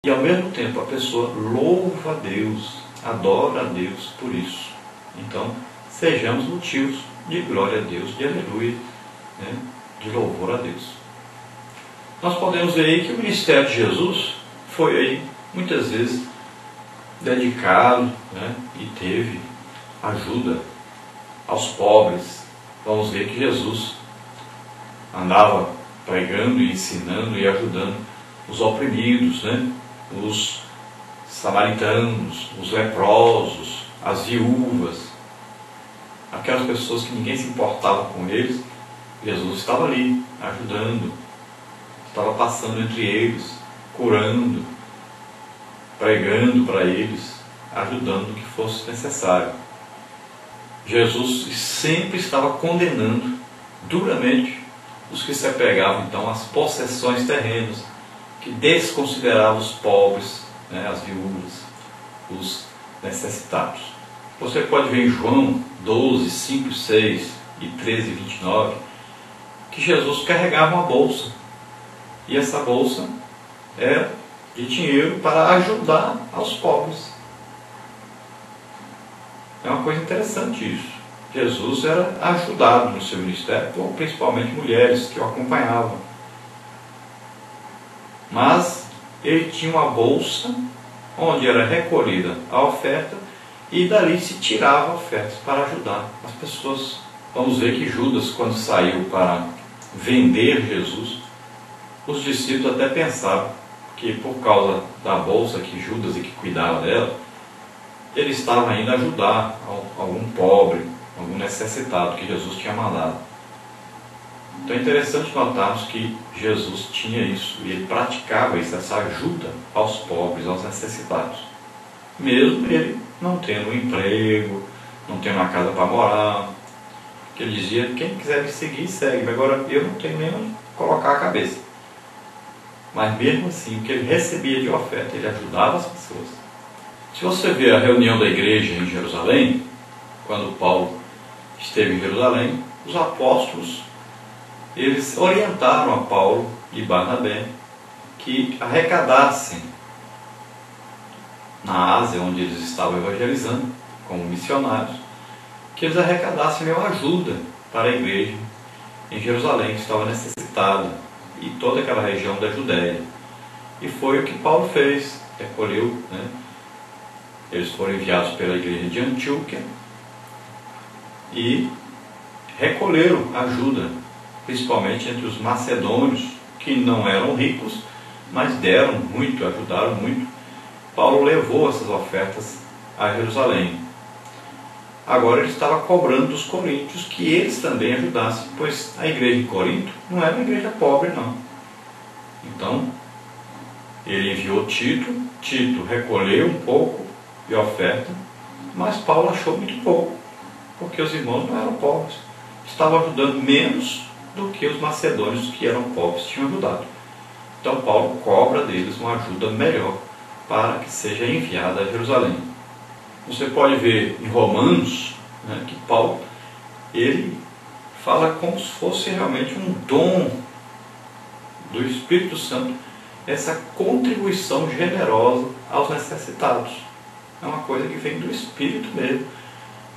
E ao mesmo tempo a pessoa louva a Deus, adora a Deus por isso. Então, sejamos motivos de glória a Deus, de aleluia, né? De louvor a Deus. Nós podemos ver aí que o ministério de Jesus foi aí, muitas vezes, dedicado, né? E teve ajuda aos pobres. Vamos ver que Jesus andava pregando e ensinando e ajudando os oprimidos, né? Os samaritanos, os leprosos, as viúvas, aquelas pessoas que ninguém se importava com eles. Jesus estava ali, ajudando, estava passando entre eles, curando, pregando para eles, ajudando o que fosse necessário. Jesus sempre estava condenando duramente os que se apegavam então às possessões terrenas, que desconsideravam os pobres, né, as viúvas, os necessitados. Você pode ver em João 12, 5, 6 e 13, 29, que Jesus carregava uma bolsa, e essa bolsa era de dinheiro para ajudar aos pobres. É uma coisa interessante isso. Jesus era ajudado no seu ministério por principalmente mulheres que o acompanhavam. Mas ele tinha uma bolsa onde era recolhida a oferta e dali se tirava ofertas para ajudar as pessoas. Vamos ver que Judas, quando saiu para vender Jesus, os discípulos até pensavam que por causa da bolsa que Judas e que cuidava dela, ele estava indo ajudar algum pobre, algum necessitado que Jesus tinha mandado. Então é interessante notarmos que Jesus tinha isso, e ele praticava isso, essa ajuda aos pobres, aos necessitados. Mesmo ele não tendo um emprego, não tendo uma casa para morar, que ele dizia, quem quiser me seguir, segue, agora eu não tenho nem onde colocar a cabeça. Mas mesmo assim, o que ele recebia de oferta, ele ajudava as pessoas. Se você ver a reunião da igreja em Jerusalém, quando Paulo esteve em Jerusalém, os apóstolos, eles orientaram a Paulo e Barnabé que arrecadassem na Ásia, onde eles estavam evangelizando, como missionários, que eles arrecadassem uma ajuda para a igreja em Jerusalém, que estava necessitada, e toda aquela região da Judéia. E foi o que Paulo fez, recolheu, né? Eles foram enviados pela igreja de Antioquia e recolheram ajuda, principalmente entre os macedônios, que não eram ricos, mas deram muito, ajudaram muito. Paulo levou essas ofertas a Jerusalém. Agora ele estava cobrando dos coríntios que eles também ajudassem, pois a igreja de Corinto não era uma igreja pobre, não. Então, ele enviou Tito, Tito recolheu um pouco de oferta, mas Paulo achou muito pouco, porque os irmãos não eram pobres, estavam ajudando menos do que os macedônios que eram pobres tinham ajudado. Então Paulo cobra deles uma ajuda melhor para que seja enviada a Jerusalém. Você pode ver em Romanos, né, que Paulo ele fala como se fosse realmente um dom do Espírito Santo, essa contribuição generosa aos necessitados. É uma coisa que vem do Espírito mesmo,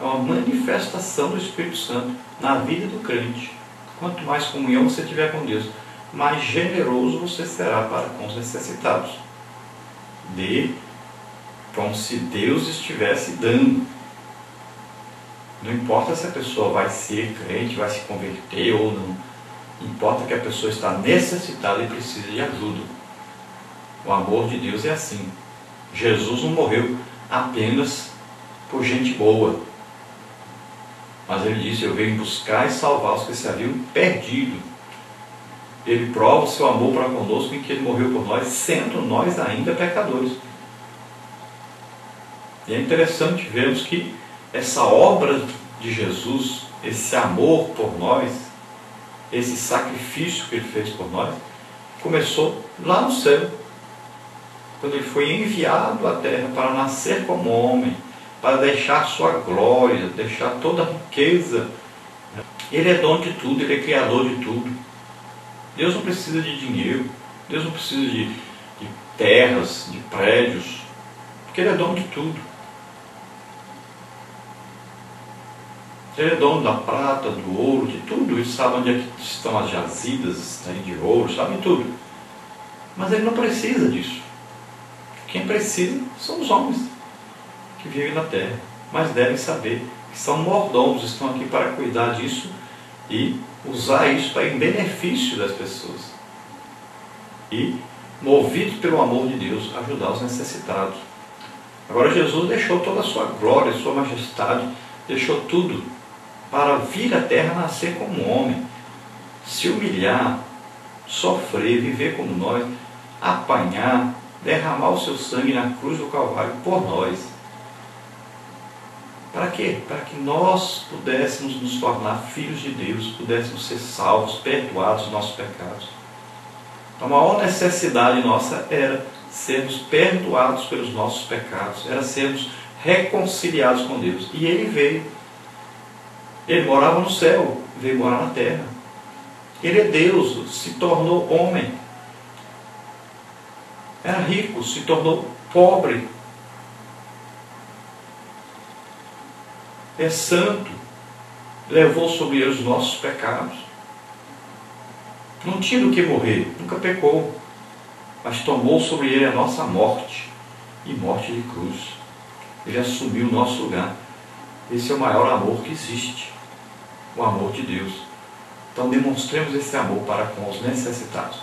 é uma manifestação do Espírito Santo na vida do crente. Quanto mais comunhão você tiver com Deus, mais generoso você será para com os necessitados. Dê como se Deus estivesse dando. Não importa se a pessoa vai ser crente, vai se converter ou não. Importa que a pessoa está necessitada e precisa de ajuda. O amor de Deus é assim. Jesus não morreu apenas por gente boa, mas ele disse, eu venho buscar e salvar os que se haviam perdido. Ele prova o seu amor para conosco em que ele morreu por nós, sendo nós ainda pecadores. E é interessante vermos que essa obra de Jesus, esse amor por nós, esse sacrifício que ele fez por nós, começou lá no céu, quando ele foi enviado à terra para nascer como homem, para deixar sua glória, deixar toda a riqueza. Ele é dono de tudo, ele é criador de tudo. Deus não precisa de dinheiro, Deus não precisa de terras, de prédios, porque Ele é dono de tudo. Ele é dono da prata, do ouro, de tudo. Ele sabe onde é que estão as jazidas de ouro, sabe tudo. Mas Ele não precisa disso. Quem precisa são os homens que vivem na terra, mas devem saber que são mordomos, estão aqui para cuidar disso e usar isso para em benefício das pessoas. E, movidos pelo amor de Deus, ajudar os necessitados. Agora Jesus deixou toda a sua glória, sua majestade, deixou tudo para vir à terra nascer como homem, se humilhar, sofrer, viver como nós, apanhar, derramar o seu sangue na cruz do Calvário por nós. Para quê? Para que nós pudéssemos nos tornar filhos de Deus, pudéssemos ser salvos, perdoados dos nossos pecados. A maior necessidade nossa era sermos perdoados pelos nossos pecados, era sermos reconciliados com Deus. E Ele veio. Ele morava no céu, veio morar na terra. Ele é Deus, se tornou homem. Era rico, se tornou pobre. É santo, levou sobre ele os nossos pecados. Não tinha do que morrer, nunca pecou, mas tomou sobre ele a nossa morte, e morte de cruz. Ele assumiu o nosso lugar. Esse é o maior amor que existe, o amor de Deus. Então demonstremos esse amor para com os necessitados.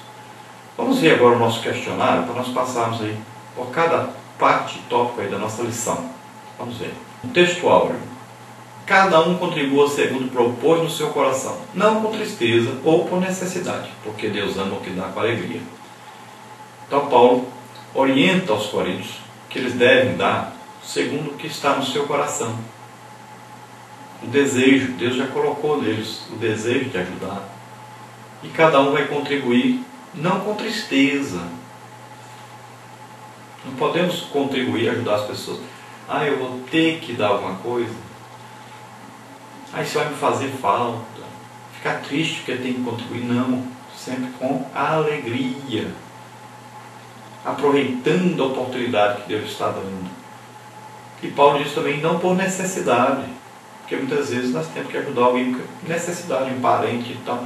Vamos ver agora o nosso questionário, para nós passarmos aí por cada parte tópica aí da nossa lição. Vamos ver. O texto áureo. Cada um contribua segundo propôs no seu coração, não com tristeza ou por necessidade, porque Deus ama o que dá com alegria. Então Paulo orienta aos coríntios que eles devem dar segundo o que está no seu coração. O desejo, Deus já colocou neles o desejo de ajudar. E cada um vai contribuir, não com tristeza. Não podemos contribuir, ajudar as pessoas. Eu vou ter que dar alguma coisa. Isso vai me fazer falta. Ficar triste porque tem que contribuir. Não, sempre com alegria. Aproveitando a oportunidade que Deus está dando. E Paulo diz também, não por necessidade. Porque muitas vezes nós temos que ajudar alguém com necessidade, um parente e tal.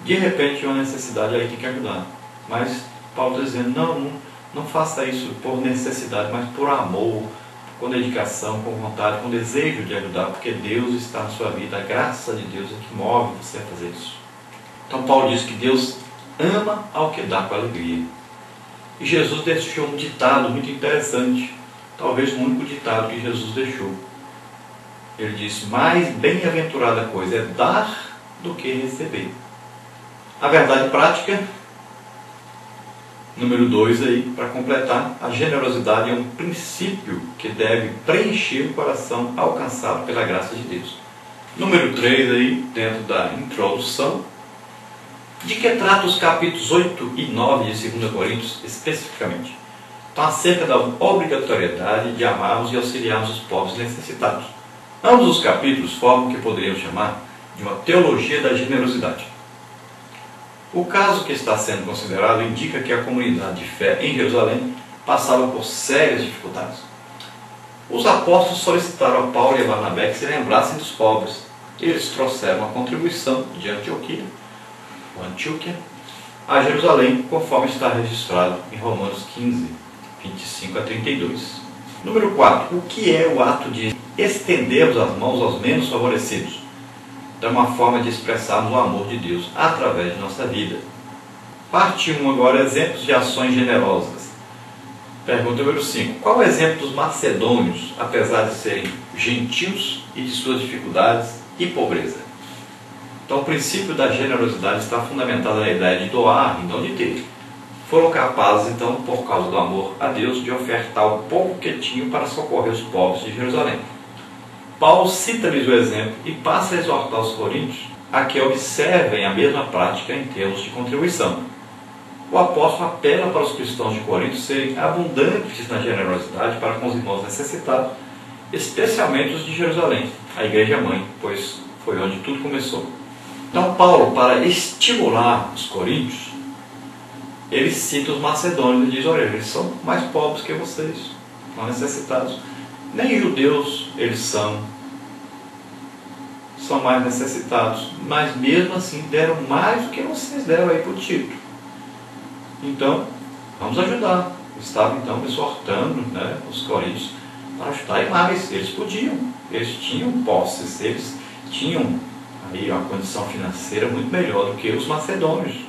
De repente, uma necessidade, aí tem que ajudar. Mas Paulo está dizendo, não faça isso por necessidade, mas por amor, com dedicação, com vontade, com desejo de ajudar, porque Deus está na sua vida, a graça de Deus é que move você a fazer isso. Então Paulo diz que Deus ama ao que dá com alegria. E Jesus deixou um ditado muito interessante, talvez o único ditado que Jesus deixou. Ele disse, mais bem-aventurada coisa é dar do que receber. A verdade prática, número 2 aí, para completar, a generosidade é um princípio que deve preencher o coração alcançado pela graça de Deus. Número 3 aí, dentro da introdução, de que trata os capítulos 8 e 9 de 2 Coríntios especificamente? Então, acerca da obrigatoriedade de amarmos e auxiliarmos os pobres necessitados. Ambos os capítulos formam o que poderíamos chamar de uma teologia da generosidade. O caso que está sendo considerado indica que a comunidade de fé em Jerusalém passava por sérias dificuldades. Os apóstolos solicitaram a Paulo e a Barnabé que se lembrassem dos pobres. Eles trouxeram a contribuição de Antioquia a Jerusalém, conforme está registrado em Romanos 15, 25 a 32. Número 4. O que é o ato de estendermos as mãos aos menos favorecidos? É uma forma de expressarmos o amor de Deus através de nossa vida. Parte 1 agora, exemplos de ações generosas. Pergunta número 5. Qual é o exemplo dos macedônios, apesar de serem gentios e de suas dificuldades e pobreza? Então o princípio da generosidade está fundamentado na ideia de doar e não de ter. Foram capazes, então, por causa do amor a Deus, de ofertar o pouco que tinham para socorrer os pobres de Jerusalém. Paulo cita-lhes o exemplo e passa a exortar os coríntios a que observem a mesma prática em termos de contribuição. O apóstolo apela para os cristãos de Corinto serem abundantes na generosidade para com os irmãos necessitados, especialmente os de Jerusalém, a igreja-mãe, pois foi onde tudo começou. Então Paulo, para estimular os coríntios, ele cita os macedônios e diz: olha, eles são mais pobres que vocês, são necessitados. Nem judeus eles são mais necessitados, mas mesmo assim deram mais do que vocês deram aí para o Tito. Então, vamos ajudar. Estava então exortando, né, os coríntios para ajudar e mais. Eles podiam, eles tinham posses, eles tinham aí uma condição financeira muito melhor do que os macedônios.